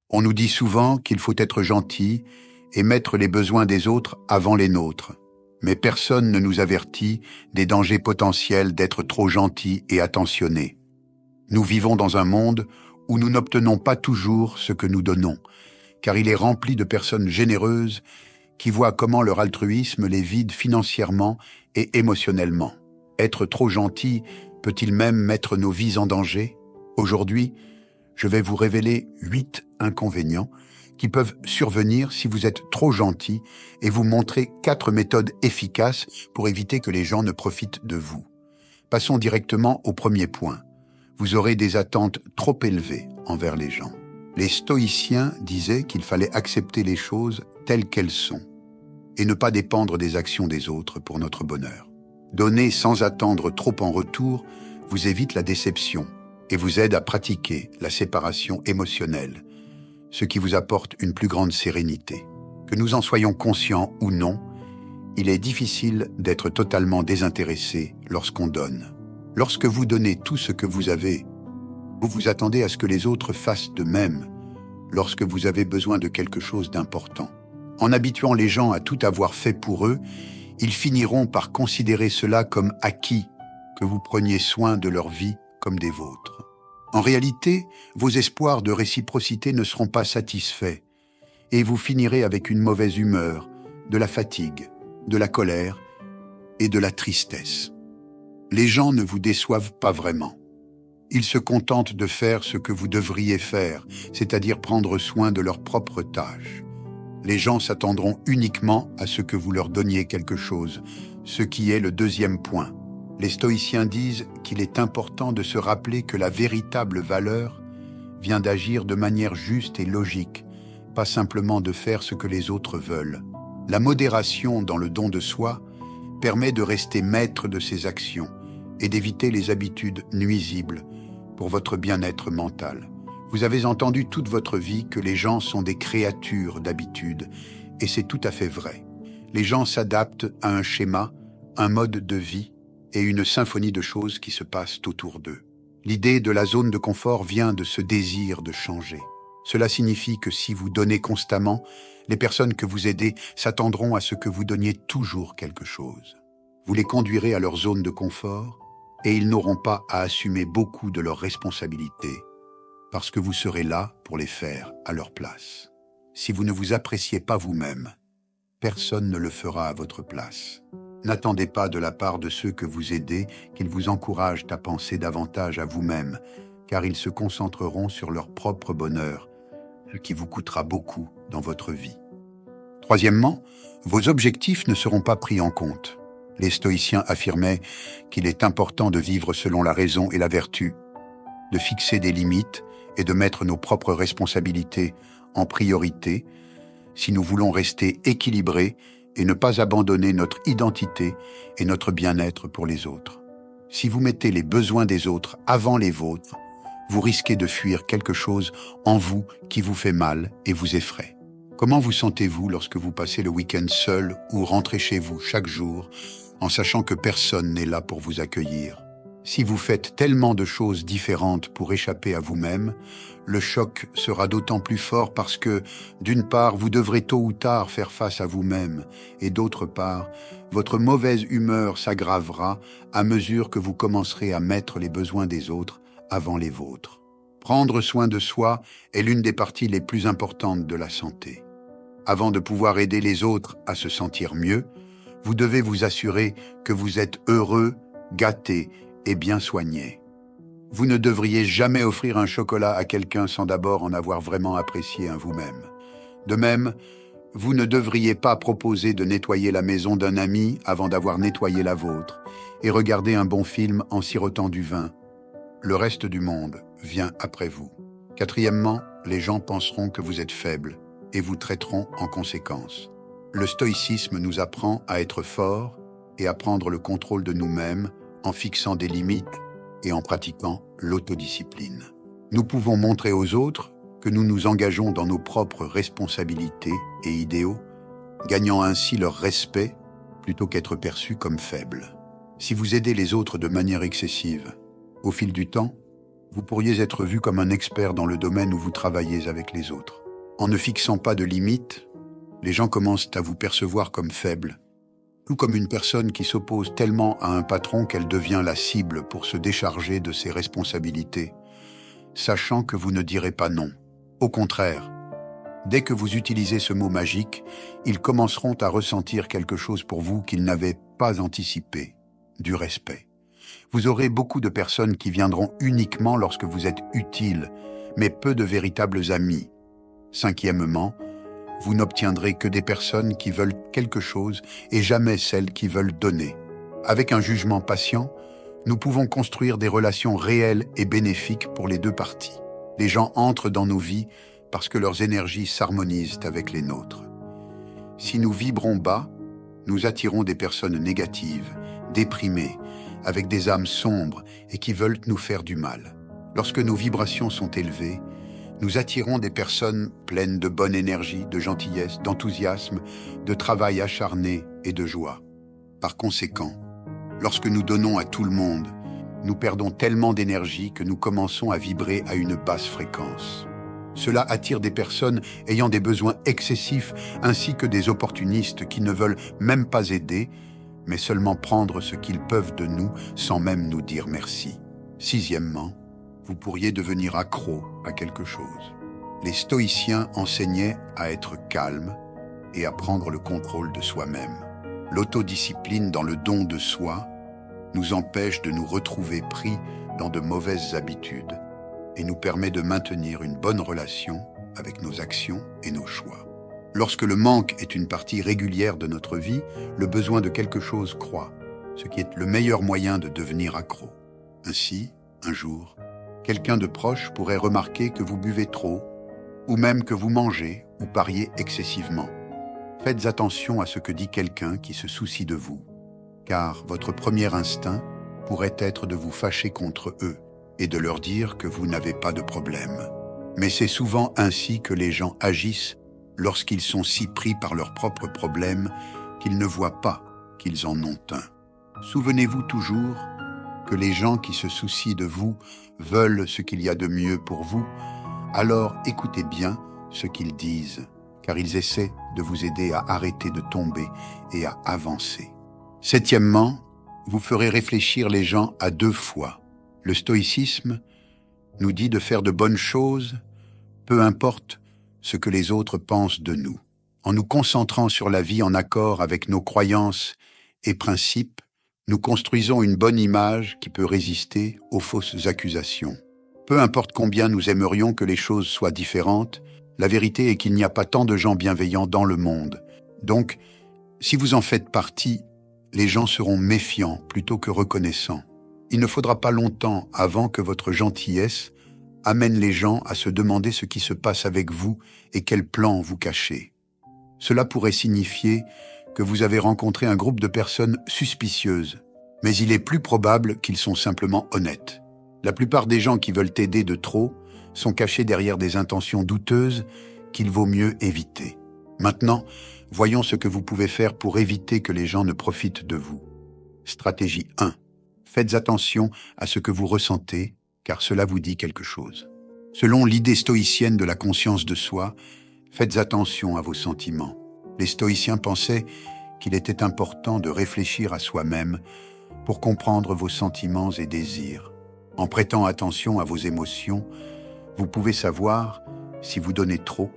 On nous dit souvent qu'il faut être gentil et mettre les besoins des autres avant les nôtres. Mais personne ne nous avertit des dangers potentiels d'être trop gentil et attentionné. Nous vivons dans un monde où nous n'obtenons pas toujours ce que nous donnons, car il est rempli de personnes généreuses qui voient comment leur altruisme les vide financièrement et émotionnellement. Être trop gentil peut-il même mettre nos vies en danger? Aujourd'hui, je vais vous révéler 8 inconvénients qui peuvent survenir si vous êtes trop gentil et vous montrer 4 méthodes efficaces pour éviter que les gens ne profitent de vous. Passons directement au premier point. Vous aurez des attentes trop élevées envers les gens. Les stoïciens disaient qu'il fallait accepter les choses telles qu'elles sont et ne pas dépendre des actions des autres pour notre bonheur. Donner sans attendre trop en retour vous évite la déception et vous aide à pratiquer la séparation émotionnelle, ce qui vous apporte une plus grande sérénité. Que nous en soyons conscients ou non, il est difficile d'être totalement désintéressé lorsqu'on donne. Lorsque vous donnez tout ce que vous avez, vous vous attendez à ce que les autres fassent de même lorsque vous avez besoin de quelque chose d'important. En habituant les gens à tout avoir fait pour eux, ils finiront par considérer cela comme acquis, que vous preniez soin de leur vie comme des vôtres. En réalité, vos espoirs de réciprocité ne seront pas satisfaits et vous finirez avec une mauvaise humeur, de la fatigue, de la colère et de la tristesse. Les gens ne vous déçoivent pas vraiment. Ils se contentent de faire ce que vous devriez faire, c'est-à-dire prendre soin de leurs propres tâches. Les gens s'attendront uniquement à ce que vous leur donniez quelque chose, ce qui est le deuxième point. Les stoïciens disent qu'il est important de se rappeler que la véritable valeur vient d'agir de manière juste et logique, pas simplement de faire ce que les autres veulent. La modération dans le don de soi permet de rester maître de ses actions et d'éviter les habitudes nuisibles pour votre bien-être mental. Vous avez entendu toute votre vie que les gens sont des créatures d'habitude, et c'est tout à fait vrai. Les gens s'adaptent à un schéma, un mode de vie et une symphonie de choses qui se passent autour d'eux. L'idée de la zone de confort vient de ce désir de changer. Cela signifie que si vous donnez constamment, les personnes que vous aidez s'attendront à ce que vous donniez toujours quelque chose. Vous les conduirez à leur zone de confort et ils n'auront pas à assumer beaucoup de leurs responsabilités parce que vous serez là pour les faire à leur place. Si vous ne vous appréciez pas vous-même, personne ne le fera à votre place. N'attendez pas de la part de ceux que vous aidez qu'ils vous encouragent à penser davantage à vous-même, car ils se concentreront sur leur propre bonheur, ce qui vous coûtera beaucoup dans votre vie. Troisièmement, vos objectifs ne seront pas pris en compte. Les stoïciens affirmaient qu'il est important de vivre selon la raison et la vertu, de fixer des limites et de mettre nos propres responsabilités en priorité si nous voulons rester équilibrés et ne pas abandonner notre identité et notre bien-être pour les autres. Si vous mettez les besoins des autres avant les vôtres, vous risquez de fuir quelque chose en vous qui vous fait mal et vous effraie. Comment vous sentez-vous lorsque vous passez le week-end seul ou rentrez chez vous chaque jour en sachant que personne n'est là pour vous accueillir? Si vous faites tellement de choses différentes pour échapper à vous-même, le choc sera d'autant plus fort parce que, d'une part, vous devrez tôt ou tard faire face à vous-même, et d'autre part, votre mauvaise humeur s'aggravera à mesure que vous commencerez à mettre les besoins des autres avant les vôtres. Prendre soin de soi est l'une des parties les plus importantes de la santé. Avant de pouvoir aider les autres à se sentir mieux, vous devez vous assurer que vous êtes heureux, gâté et bien soigné. Vous ne devriez jamais offrir un chocolat à quelqu'un sans d'abord en avoir vraiment apprécié un vous-même. De même, vous ne devriez pas proposer de nettoyer la maison d'un ami avant d'avoir nettoyé la vôtre et regarder un bon film en sirotant du vin. Le reste du monde vient après vous. Quatrièmement, les gens penseront que vous êtes faible et vous traiteront en conséquence. Le stoïcisme nous apprend à être forts et à prendre le contrôle de nous-mêmes en fixant des limites et en pratiquant l'autodiscipline. Nous pouvons montrer aux autres que nous nous engageons dans nos propres responsabilités et idéaux, gagnant ainsi leur respect plutôt qu'être perçus comme faibles. Si vous aidez les autres de manière excessive, au fil du temps, Vous pourriez être vu comme un expert dans le domaine où vous travaillez avec les autres. En ne fixant pas de limites, les gens commencent à vous percevoir comme faible, ou comme une personne qui s'oppose tellement à un patron qu'elle devient la cible pour se décharger de ses responsabilités, sachant que vous ne direz pas non. Au contraire, dès que vous utilisez ce mot magique, ils commenceront à ressentir quelque chose pour vous qu'ils n'avaient pas anticipé, du respect. Vous aurez beaucoup de personnes qui viendront uniquement lorsque vous êtes utile, mais peu de véritables amis. Cinquièmement, vous n'obtiendrez que des personnes qui veulent quelque chose et jamais celles qui veulent donner. Avec un jugement patient, nous pouvons construire des relations réelles et bénéfiques pour les deux parties. Les gens entrent dans nos vies parce que leurs énergies s'harmonisent avec les nôtres. Si nous vibrons bas, nous attirons des personnes négatives, déprimées, avec des âmes sombres et qui veulent nous faire du mal. Lorsque nos vibrations sont élevées, nous attirons des personnes pleines de bonne énergie, de gentillesse, d'enthousiasme, de travail acharné et de joie. Par conséquent, lorsque nous donnons à tout le monde, nous perdons tellement d'énergie que nous commençons à vibrer à une basse fréquence. Cela attire des personnes ayant des besoins excessifs ainsi que des opportunistes qui ne veulent même pas aider, mais seulement prendre ce qu'ils peuvent de nous sans même nous dire merci. Sixièmement, vous pourriez devenir accro à quelque chose. Les stoïciens enseignaient à être calme et à prendre le contrôle de soi-même. L'autodiscipline dans le don de soi nous empêche de nous retrouver pris dans de mauvaises habitudes et nous permet de maintenir une bonne relation avec nos actions et nos choix. Lorsque le manque est une partie régulière de notre vie, le besoin de quelque chose croît, ce qui est le meilleur moyen de devenir accro. Ainsi, un jour, quelqu'un de proche pourrait remarquer que vous buvez trop, ou même que vous mangez ou pariez excessivement. Faites attention à ce que dit quelqu'un qui se soucie de vous, car votre premier instinct pourrait être de vous fâcher contre eux et de leur dire que vous n'avez pas de problème. Mais c'est souvent ainsi que les gens agissent lorsqu'ils sont si pris par leurs propres problèmes qu'ils ne voient pas qu'ils en ont un. Souvenez-vous toujours que les gens qui se soucient de vous veulent ce qu'il y a de mieux pour vous, alors écoutez bien ce qu'ils disent, car ils essaient de vous aider à arrêter de tomber et à avancer. Septièmement, vous ferez réfléchir les gens à deux fois. Le stoïcisme nous dit de faire de bonnes choses, peu importe ce que les autres pensent de nous. En nous concentrant sur la vie en accord avec nos croyances et principes, nous construisons une bonne image qui peut résister aux fausses accusations. Peu importe combien nous aimerions que les choses soient différentes, la vérité est qu'il n'y a pas tant de gens bienveillants dans le monde. Donc, si vous en faites partie, les gens seront méfiants plutôt que reconnaissants. Il ne faudra pas longtemps avant que votre gentillesse amène les gens à se demander ce qui se passe avec vous et quel plan vous cachez. Cela pourrait signifier que vous avez rencontré un groupe de personnes suspicieuses, mais il est plus probable qu'ils sont simplement honnêtes. La plupart des gens qui veulent aider de trop sont cachés derrière des intentions douteuses qu'il vaut mieux éviter. Maintenant, voyons ce que vous pouvez faire pour éviter que les gens ne profitent de vous. Stratégie 1. Faites attention à ce que vous ressentez, car cela vous dit quelque chose. Selon l'idée stoïcienne de la conscience de soi, faites attention à vos sentiments. Les stoïciens pensaient qu'il était important de réfléchir à soi-même pour comprendre vos sentiments et désirs. En prêtant attention à vos émotions, vous pouvez savoir si vous donnez trop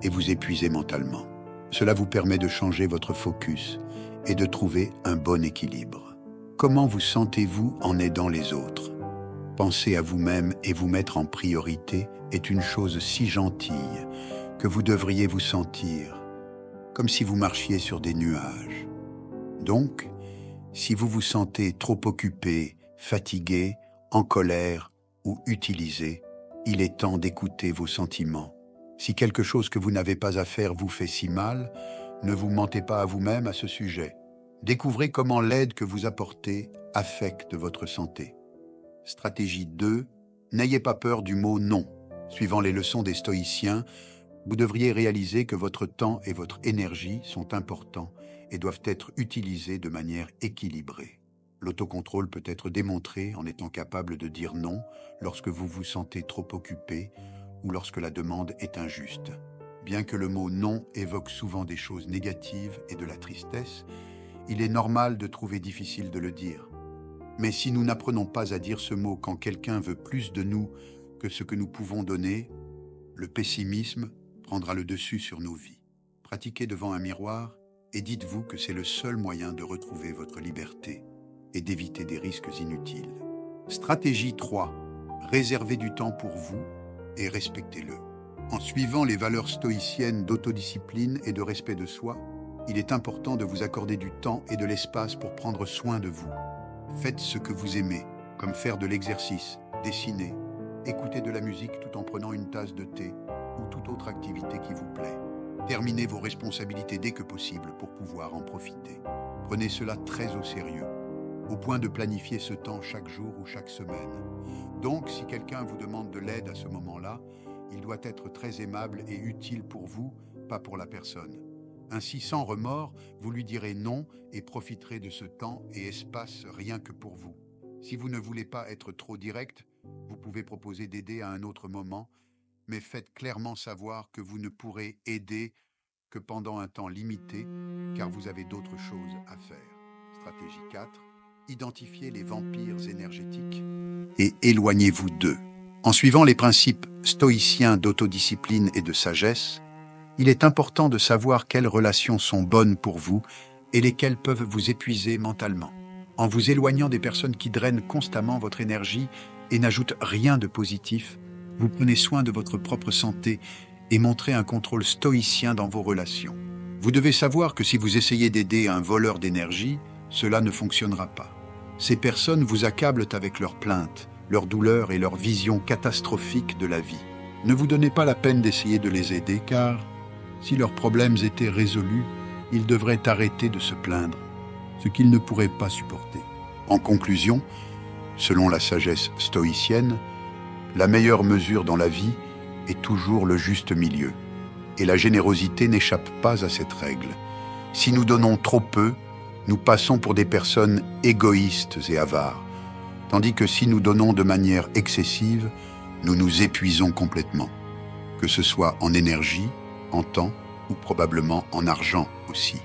et vous épuisez mentalement. Cela vous permet de changer votre focus et de trouver un bon équilibre. Comment vous sentez-vous en aidant les autres? Penser à vous-même et vous mettre en priorité est une chose si gentille que vous devriez vous sentir comme si vous marchiez sur des nuages. Donc, si vous vous sentez trop occupé, fatigué, en colère ou utilisé, il est temps d'écouter vos sentiments. Si quelque chose que vous n'avez pas à faire vous fait si mal, ne vous mentez pas à vous-même à ce sujet. Découvrez comment l'aide que vous apportez affecte votre santé. Stratégie 2. N'ayez pas peur du mot « non ». Suivant les leçons des stoïciens, vous devriez réaliser que votre temps et votre énergie sont importants et doivent être utilisés de manière équilibrée. L'autocontrôle peut être démontré en étant capable de dire non lorsque vous vous sentez trop occupé ou lorsque la demande est injuste. Bien que le mot non évoque souvent des choses négatives et de la tristesse, il est normal de trouver difficile de le dire. Mais si nous n'apprenons pas à dire ce mot quand quelqu'un veut plus de nous que ce que nous pouvons donner, le pessimisme prendra le dessus sur nos vies. Pratiquez devant un miroir et dites-vous que c'est le seul moyen de retrouver votre liberté et d'éviter des risques inutiles. Stratégie 3. Réservez du temps pour vous et respectez-le. En suivant les valeurs stoïciennes d'autodiscipline et de respect de soi, il est important de vous accorder du temps et de l'espace pour prendre soin de vous. Faites ce que vous aimez, comme faire de l'exercice, dessiner, écouter de la musique tout en prenant une tasse de thé ou toute autre activité qui vous plaît. Terminez vos responsabilités dès que possible pour pouvoir en profiter. Prenez cela très au sérieux, au point de planifier ce temps chaque jour ou chaque semaine. Donc, si quelqu'un vous demande de l'aide à ce moment-là, il doit être très aimable et utile pour vous, pas pour la personne. Ainsi, sans remords, vous lui direz non et profiterez de ce temps et espace rien que pour vous. Si vous ne voulez pas être trop direct, vous pouvez proposer d'aider à un autre moment, mais faites clairement savoir que vous ne pourrez aider que pendant un temps limité, car vous avez d'autres choses à faire. Stratégie 4. Identifiez les vampires énergétiques et éloignez-vous d'eux. En suivant les principes stoïciens d'autodiscipline et de sagesse, il est important de savoir quelles relations sont bonnes pour vous et lesquelles peuvent vous épuiser mentalement. En vous éloignant des personnes qui drainent constamment votre énergie et n'ajoutent rien de positif, vous prenez soin de votre propre santé et montrez un contrôle stoïcien dans vos relations. Vous devez savoir que si vous essayez d'aider un voleur d'énergie, cela ne fonctionnera pas. Ces personnes vous accablent avec leurs plaintes, leurs douleurs et leur vision catastrophique de la vie. Ne vous donnez pas la peine d'essayer de les aider car, si leurs problèmes étaient résolus, ils devraient arrêter de se plaindre, ce qu'ils ne pourraient pas supporter. En conclusion, selon la sagesse stoïcienne, la meilleure mesure dans la vie est toujours le juste milieu. Et la générosité n'échappe pas à cette règle. Si nous donnons trop peu, nous passons pour des personnes égoïstes et avares, tandis que si nous donnons de manière excessive, nous nous épuisons complètement, que ce soit en énergie, en temps ou probablement en argent aussi.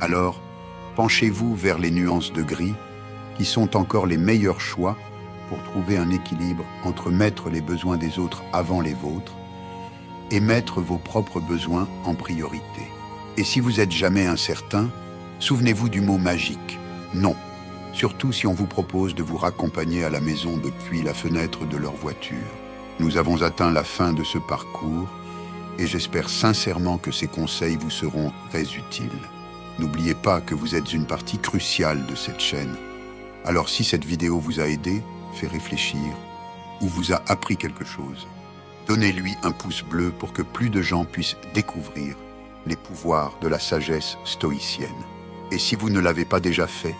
Alors, penchez-vous vers les nuances de gris, qui sont encore les meilleurs choix pour trouver un équilibre entre mettre les besoins des autres avant les vôtres et mettre vos propres besoins en priorité. Et si vous êtes jamais incertain, souvenez-vous du mot magique, non. Surtout si on vous propose de vous raccompagner à la maison depuis la fenêtre de leur voiture. Nous avons atteint la fin de ce parcours et j'espère sincèrement que ces conseils vous seront très utiles. N'oubliez pas que vous êtes une partie cruciale de cette chaîne. Alors si cette vidéo vous a aidé, fait réfléchir ou vous a appris quelque chose, donnez-lui un pouce bleu pour que plus de gens puissent découvrir les pouvoirs de la sagesse stoïcienne. Et si vous ne l'avez pas déjà fait,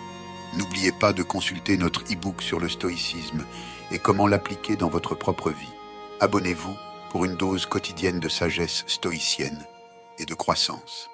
n'oubliez pas de consulter notre e-book sur le stoïcisme et comment l'appliquer dans votre propre vie. Abonnez-vous pour une dose quotidienne de sagesse stoïcienne et de croissance.